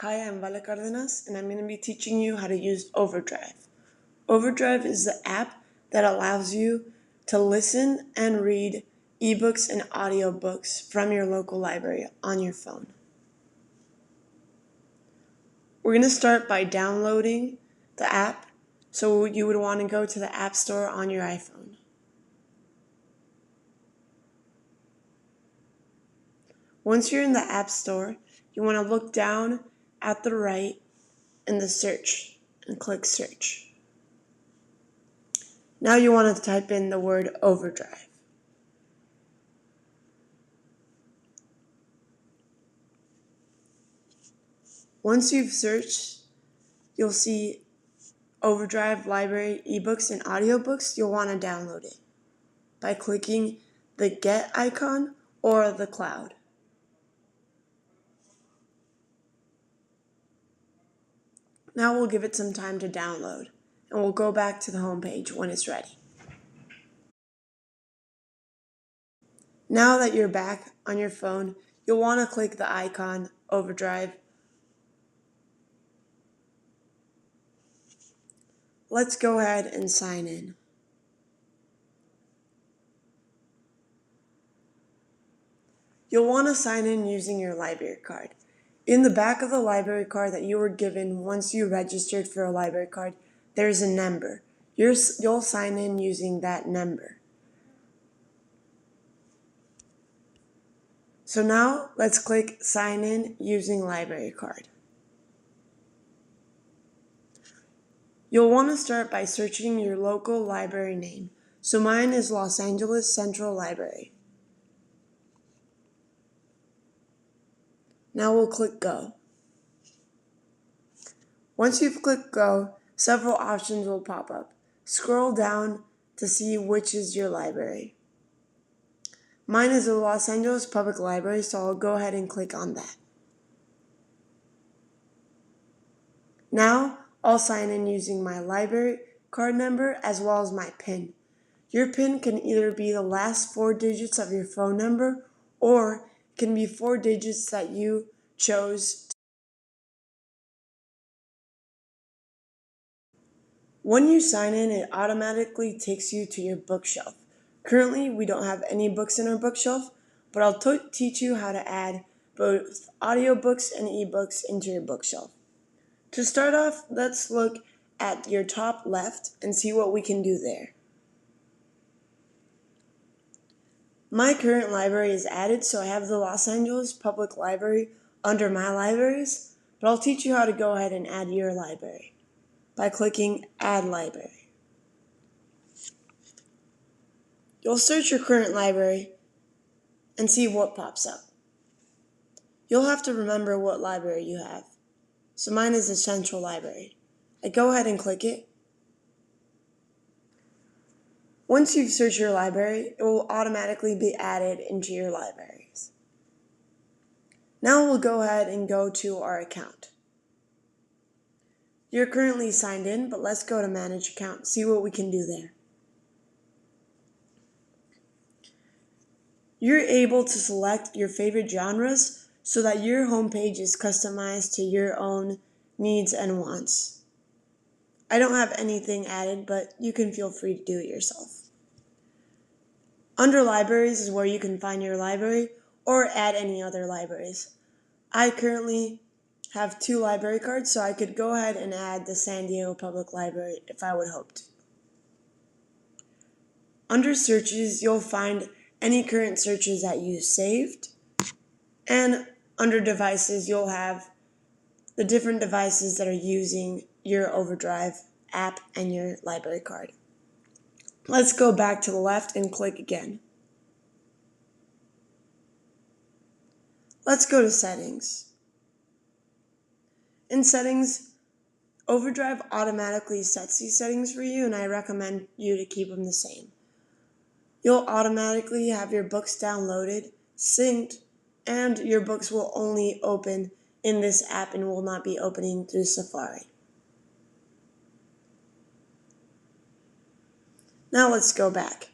Hi, I'm Vale Cardenas, and I'm going to be teaching you how to use OverDrive. OverDrive is the app that allows you to listen and read ebooks and audiobooks from your local library on your phone. We're going to start by downloading the app, so you would want to go to the App Store on your iPhone. Once you're in the App Store, you want to look down at the right in the search and click search. Now you want to type in the word OverDrive. Once you've searched, you'll see OverDrive Library ebooks and audiobooks. You'll want to download it by clicking the Get icon or the cloud. Now we'll give it some time to download, and we'll go back to the home page when it's ready. Now that you're back on your phone, you'll want to click the icon OverDrive. Let's go ahead and sign in. You'll want to sign in using your library card. In the back of the library card that you were given once you registered for a library card, there's a number. You'll sign in using that number. So now let's click sign in using library card. You'll want to start by searching your local library name. So mine is Los Angeles Central Library. Now we'll click go. Once you've clicked go, several options will pop up. Scroll down to see which is your library. Mine is the Los Angeles Public Library, so I'll go ahead and click on that. Now, I'll sign in using my library card number as well as my PIN. Your PIN can either be the last 4 digits of your phone number or it can be 4 digits that you chose. When you sign in, it automatically takes you to your bookshelf. Currently, we don't have any books in our bookshelf, but I'll teach you how to add both audiobooks and ebooks into your bookshelf. To start off, let's look at your top left and see what we can do there. My current library is added, so I have the Los Angeles Public Library under my libraries, but I'll teach you how to go ahead and add your library by clicking Add Library. You'll search your current library and see what pops up. You'll have to remember what library you have. So mine is the Central Library. I go ahead and click it. Once you've searched your library, it will automatically be added into your libraries. Now we'll go ahead and go to our account. You're currently signed in, but let's go to Manage Account, see what we can do there. You're able to select your favorite genres so that your homepage is customized to your own needs and wants. I don't have anything added, but you can feel free to do it yourself. Under Libraries is where you can find your library or add any other libraries. I currently have 2 library cards, so I could go ahead and add the San Diego Public Library if I would hope to. Under Searches, you'll find any current searches that you saved, and under Devices, you'll have the different devices that are using your OverDrive app and your library card. Let's go back to the left and click again. Let's go to Settings. In Settings, OverDrive automatically sets these settings for you, and I recommend you to keep them the same. You'll automatically have your books downloaded, synced, and your books will only open in this app and will not be opening through Safari. Now let's go back.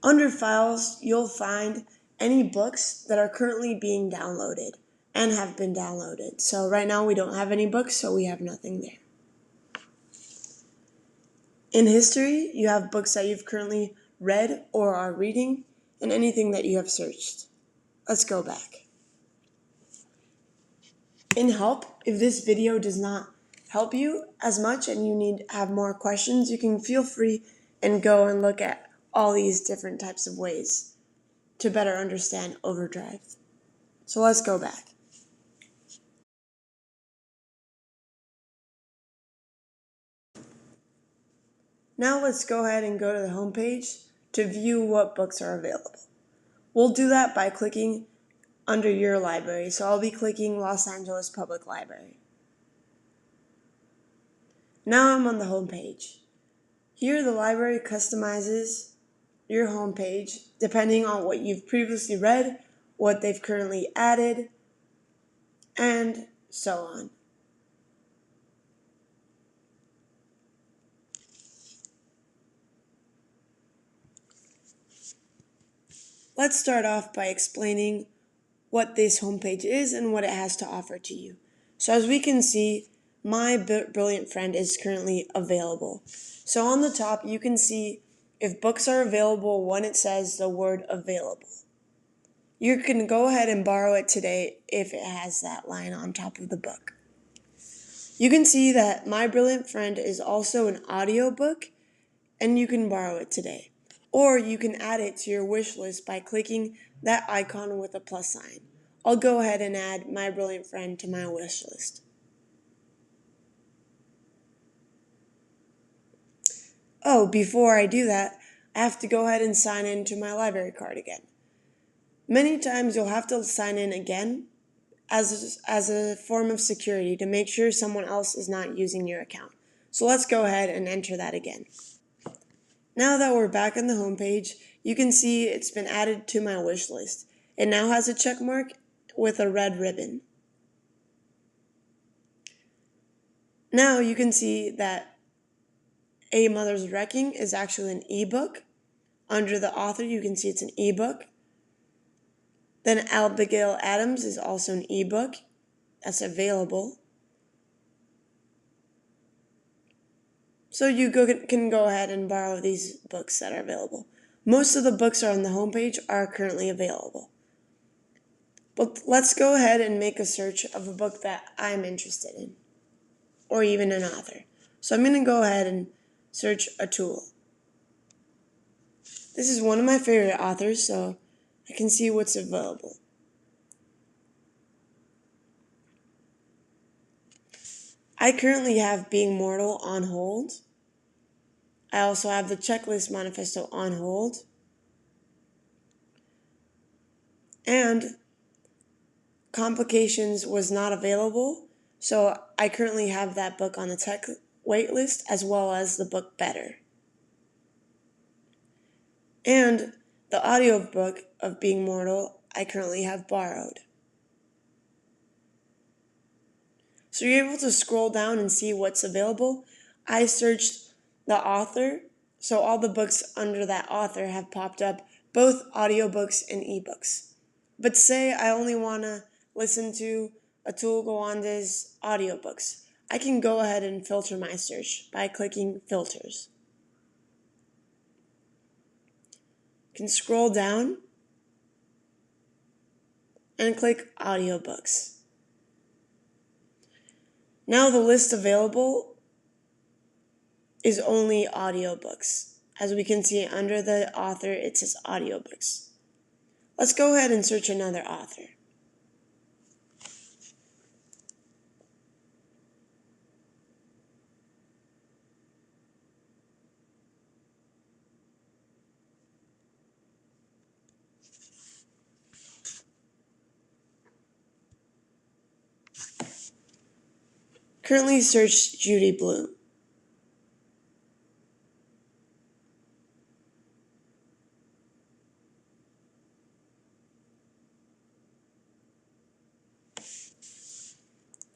Under Files, you'll find any books that are currently being downloaded. and have been downloaded. So right now we don't have any books, so we have nothing there. In history, you have books that you've currently read or are reading, and anything that you have searched. Let's go back. In help, if this video does not help you as much and you need to have more questions, you can feel free and go and look at all these different types of ways to better understand OverDrive. So let's go back. Now let's go ahead and go to the home page to view what books are available. We'll do that by clicking under your library. So I'll be clicking Los Angeles Public Library. Now I'm on the home page. Here the library customizes your home page depending on what you've previously read, what they've currently added, and so on. Let's start off by explaining what this homepage is and what it has to offer to you. So as we can see, My Brilliant Friend is currently available. So on the top, you can see if books are available when it says the word available. You can go ahead and borrow it today if it has that line on top of the book. You can see that My Brilliant Friend is also an audiobook, and you can borrow it today. Or you can add it to your wish list by clicking that icon with a plus sign. I'll go ahead and add My Brilliant Friend to my wish list. Oh, before I do that, I have to go ahead and sign in to my library card again. Many times you'll have to sign in again as a form of security to make sure someone else is not using your account. So let's go ahead and enter that again. Now that we're back on the home page, you can see it's been added to my wish list. It now has a check mark with a red ribbon. Now you can see that A Mother's Wrecking is actually an ebook. Under the author, you can see it's an ebook. Then Abigail Adams is also an ebook that's available. So you can go ahead and borrow these books that are available. Most of the books on the homepage are currently available. But let's go ahead and make a search of a book that I'm interested in, or even an author. So I'm going to go ahead and search Atul. This is one of my favorite authors, so I can see what's available. I currently have Being Mortal on hold. I also have the Checklist Manifesto on hold. And Complications was not available, so I currently have that book on the tech wait list, as well as the book Better. And the audiobook of Being Mortal I currently have borrowed. So you're able to scroll down and see what's available. I searched the author, so all the books under that author have popped up, both audiobooks and ebooks. But say I only want to listen to Atul Gawande's audiobooks. I can go ahead and filter my search by clicking Filters. You can scroll down and click Audiobooks. Now the list available is only audiobooks. As we can see under the author, it says audiobooks. Let's go ahead and search another author. Currently search Judy Blume.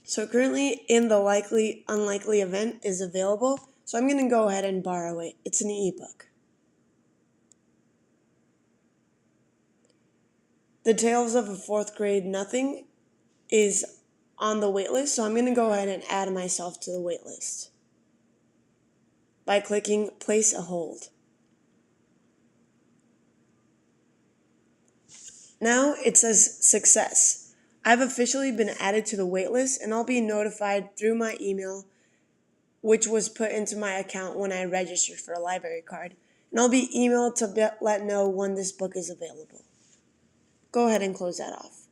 So currently In the Likely Unlikely Event is available, so I'm going to go ahead and borrow it. It's an ebook. The Tales of a Fourth Grade Nothing is on the waitlist, so I'm going to go ahead and add myself to the waitlist by clicking place a hold. Now it says success. I've officially been added to the waitlist, and I'll be notified through my email, which was put into my account when I registered for a library card. And I'll be emailed to let know when this book is available. Go ahead and close that off.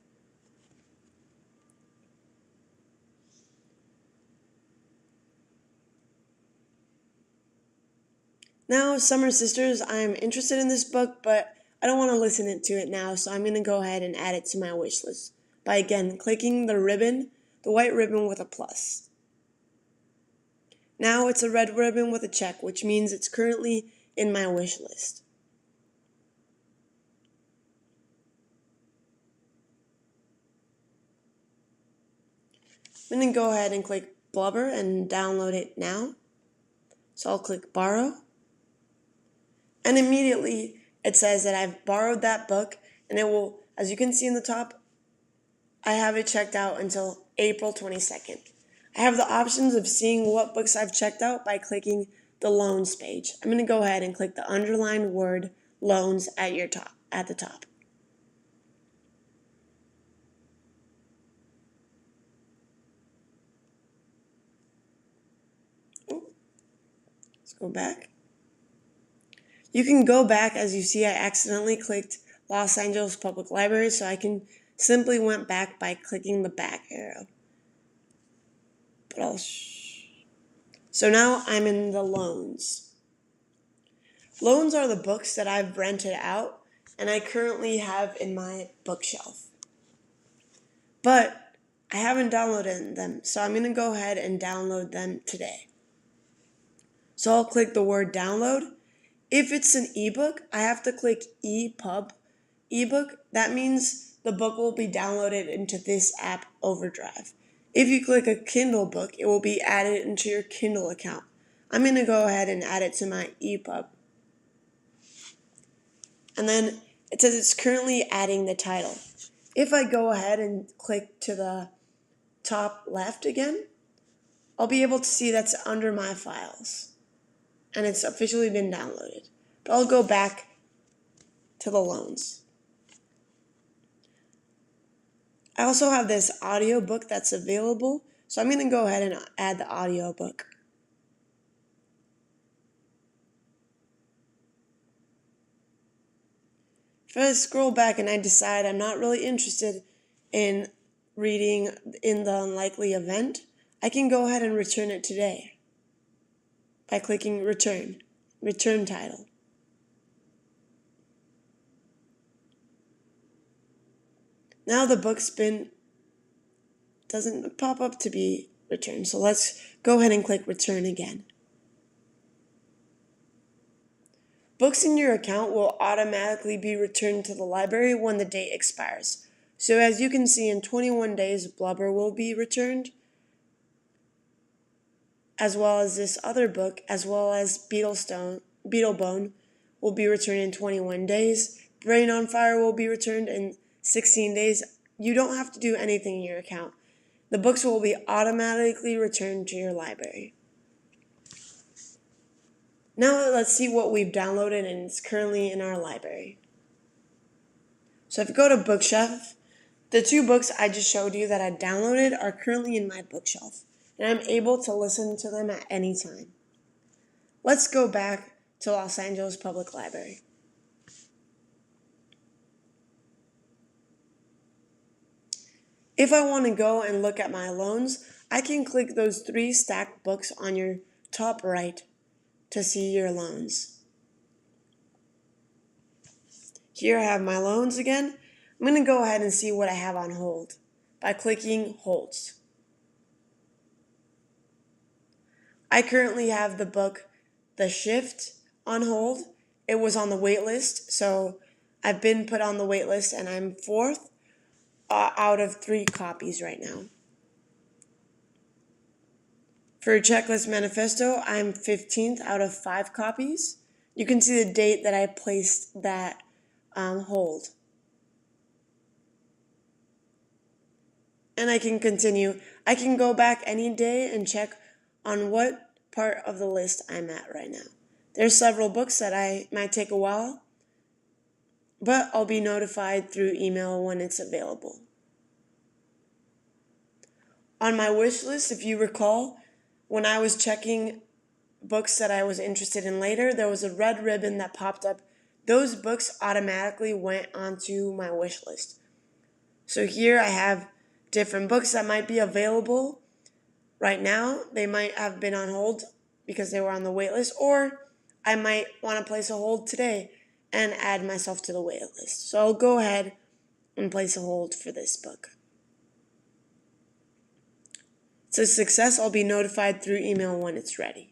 Now, Summer Sisters, I'm interested in this book, but I don't want to listen to it now, so I'm going to go ahead and add it to my wish list by, again, clicking the ribbon, the white ribbon with a plus. Now it's a red ribbon with a check, which means it's currently in my wish list. I'm going to go ahead and click Blubber and download it now. So I'll click Borrow. And immediately it says that I've borrowed that book, and it will, as you can see in the top, I have it checked out until April 22nd. I have the options of seeing what books I've checked out by clicking the loans page. I'm going to go ahead and click the underlined word loans at the top. Let's go back. You can go back. As you see, I accidentally clicked Los Angeles Public Library, so I can simply went back by clicking the back arrow. So now I'm in the loans. Loans are the books that I've rented out and I currently have in my bookshelf. But I haven't downloaded them, so I'm going to go ahead and download them today. So I'll click the word download. If it's an ebook, I have to click EPUB. Ebook, that means the book will be downloaded into this app, OverDrive. If you click a Kindle book, it will be added into your Kindle account. I'm going to go ahead and add it to my EPUB. And then it says it's currently adding the title. If I go ahead and click to the top left again, I'll be able to see that's under my files. And it's officially been downloaded. But I'll go back to the loans. I also have this audiobook that's available, so I'm going to go ahead and add the audiobook. If I scroll back and I decide I'm not really interested in reading In the Unlikely Event, I can go ahead and return it today by clicking Return Title. Now the book's doesn't pop up to be returned, so let's go ahead and click Return again. Books in your account will automatically be returned to the library when the date expires. So as you can see, in 21 days, Blubber will be returned, as well as this other book, as well as Beetlebone will be returned in 21 days. Brain on Fire will be returned in 16 days. You don't have to do anything in your account. The books will be automatically returned to your library. Now let's see what we've downloaded and it's currently in our library. So if you go to Bookshelf, the two books I just showed you that I downloaded are currently in my bookshelf, and I'm able to listen to them at any time. Let's go back to Los Angeles Public Library. If I want to go and look at my loans, I can click those 3 stacked books on your top right to see your loans. Here I have my loans again. I'm going to go ahead and see what I have on hold by clicking Holds. I currently have the book The Shift on hold. It was on the wait list, so I've been put on the wait list and I'm 4th out of 3 copies right now. For Checklist Manifesto, I'm 15th out of 5 copies. You can see the date that I placed that hold. and I can continue. I can go back any day and check on what part of the list I'm at right now. There's several books that I might take a while, but I'll be notified through email when it's available. On my wish list, if you recall, when I was checking books that I was interested in later, there was a red ribbon that popped up. Those books automatically went onto my wish list. So here I have different books that might be available right now. They might have been on hold because they were on the wait list, or I might want to place a hold today and add myself to the wait list. So I'll go ahead and place a hold for this book. It's a success. I'll be notified through email when it's ready.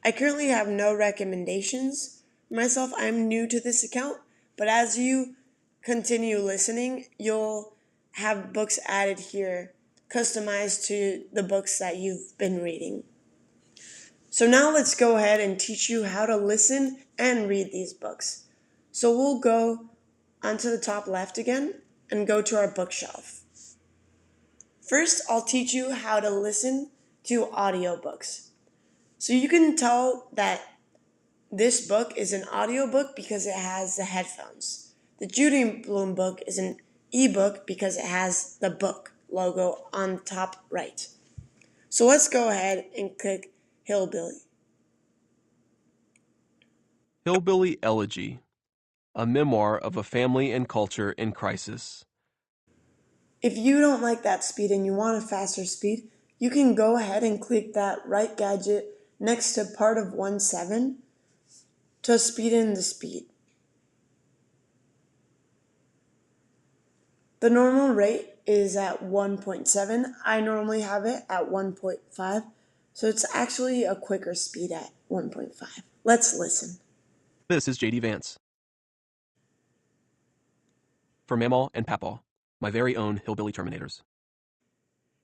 I currently have no recommendations for myself. I'm new to this account, but as you continue listening, you'll have books added here, customized to the books that you've been reading. So now let's go ahead and teach you how to listen and read these books. So we'll go onto the top left again and go to our bookshelf. First, I'll teach you how to listen to audiobooks. So you can tell that this book is an audiobook because it has the headphones. The Judy Bloom book is an ebook because it has the book logo on top right. So let's go ahead and click Hillbilly. Hillbilly Elegy, a memoir of a family and culture in crisis. If you don't like that speed and you want a faster speed, you can go ahead and click that right gadget next to part of 1.7 to speed in the speed. The normal rate is at 1.7. I normally have it at 1.5, so it's actually a quicker speed at 1.5. Let's listen. This is J.D. Vance. For Mamaw and Papaw, my very own hillbilly Terminators.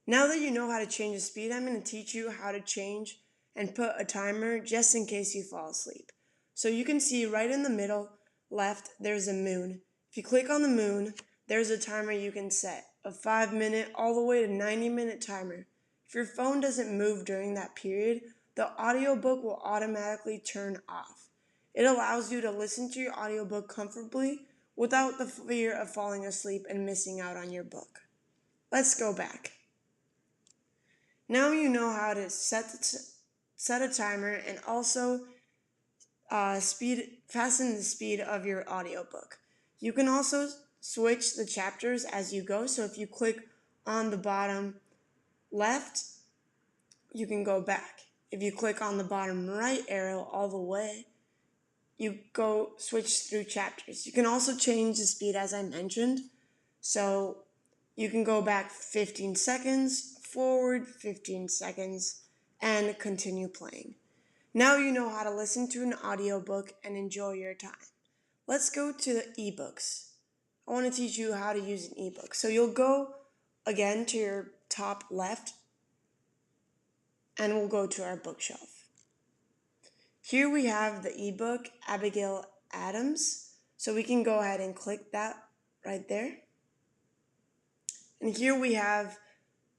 Now that you know how to change the speed, I'm going to teach you how to change and put a timer just in case you fall asleep. So you can see right in the middle left, there's a moon. If you click on the moon, there's a timer you can set, a 5-minute all the way to 90-minute timer. If your phone doesn't move during that period, the audiobook will automatically turn off. It allows you to listen to your audiobook comfortably without the fear of falling asleep and missing out on your book. Let's go back. Now you know how to set a timer and also fasten the speed of your audiobook. You can also switch the chapters as you go. So if you click on the bottom left, you can go back. If you click on the bottom right arrow all the way, you go switch through chapters. You can also change the speed as I mentioned. So you can go back 15 seconds, forward 15 seconds, and continue playing. Now you know how to listen to an audiobook and enjoy your time. Let's go to the ebooks. I want to teach you how to use an ebook. So you'll go again to your top left, and we'll go to our bookshelf. Here we have the ebook Abigail Adams. So we can go ahead and click that right there. And here we have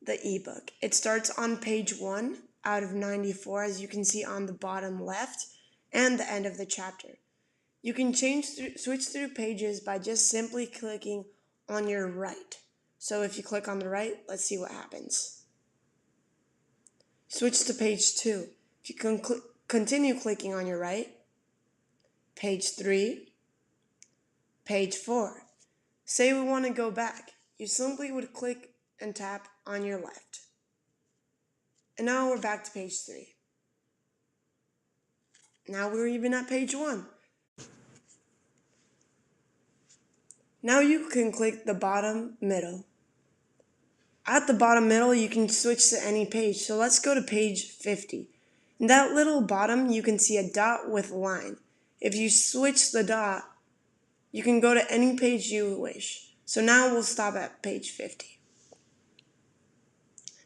the ebook. It starts on page 1 out of 94, as you can see on the bottom left, and the end of the chapter. You can switch through pages by just simply clicking on your right. So if you click on the right, let's see what happens. Switch to page 2. If you can continue clicking on your right, page 3, page 4. Say we want to go back. You simply would click and tap on your left. And now we're back to page 3. Now we're even at page 1. Now you can click the bottom middle. At the bottom middle, you can switch to any page. So let's go to page 50. In that little bottom, you can see a dot with a line. If you switch the dot, you can go to any page you wish. So now we'll stop at page 50.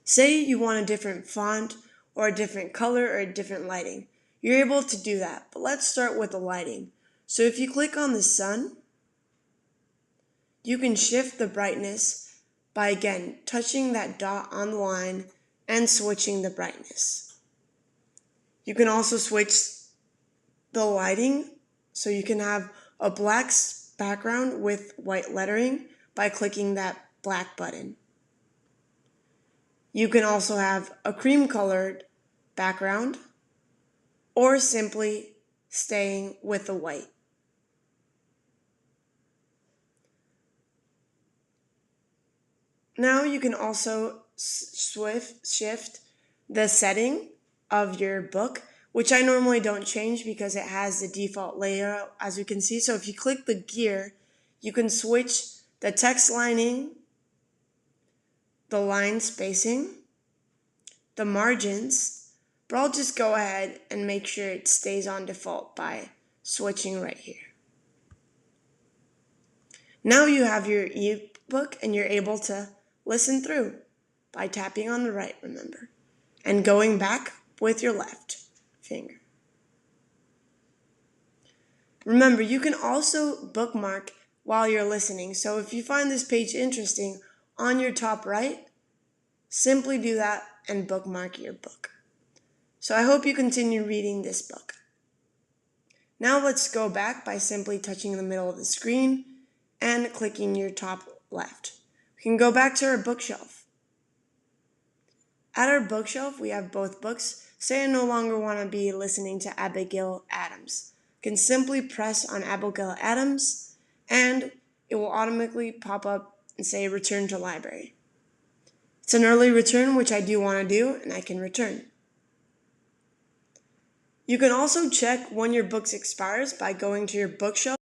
Say you want a different font or a different color or a different lighting. you're able to do that. But let's start with the lighting. So if you click on the sun, you can shift the brightness by again touching that dot on the line and switching the brightness. You can also switch the lighting so you can have a black background with white lettering by clicking that black button. You can also have a cream colored background or simply staying with the white. Now you can also shift the setting of your book, which I normally don't change because it has the default layout as you can see. So if you click the gear, you can switch the text lining, the line spacing, the margins, but I'll just go ahead and make sure it stays on default by switching right here. Now you have your ebook and you're able to listen through by tapping on the right, remember, and going back with your left finger. Remember, you can also bookmark while you're listening. So if you find this page interesting on your top right, simply do that and bookmark your book. So I hope you continue reading this book. Now let's go back by simply touching the middle of the screen and clicking your top left. We can go back to our bookshelf. At our bookshelf, we have both books. Say I no longer want to be listening to Abigail Adams. You can simply press on Abigail Adams and it will automatically pop up and say return to library. It's an early return, which I do want to do, and I can return. You can also check when your book expires by going to your bookshelf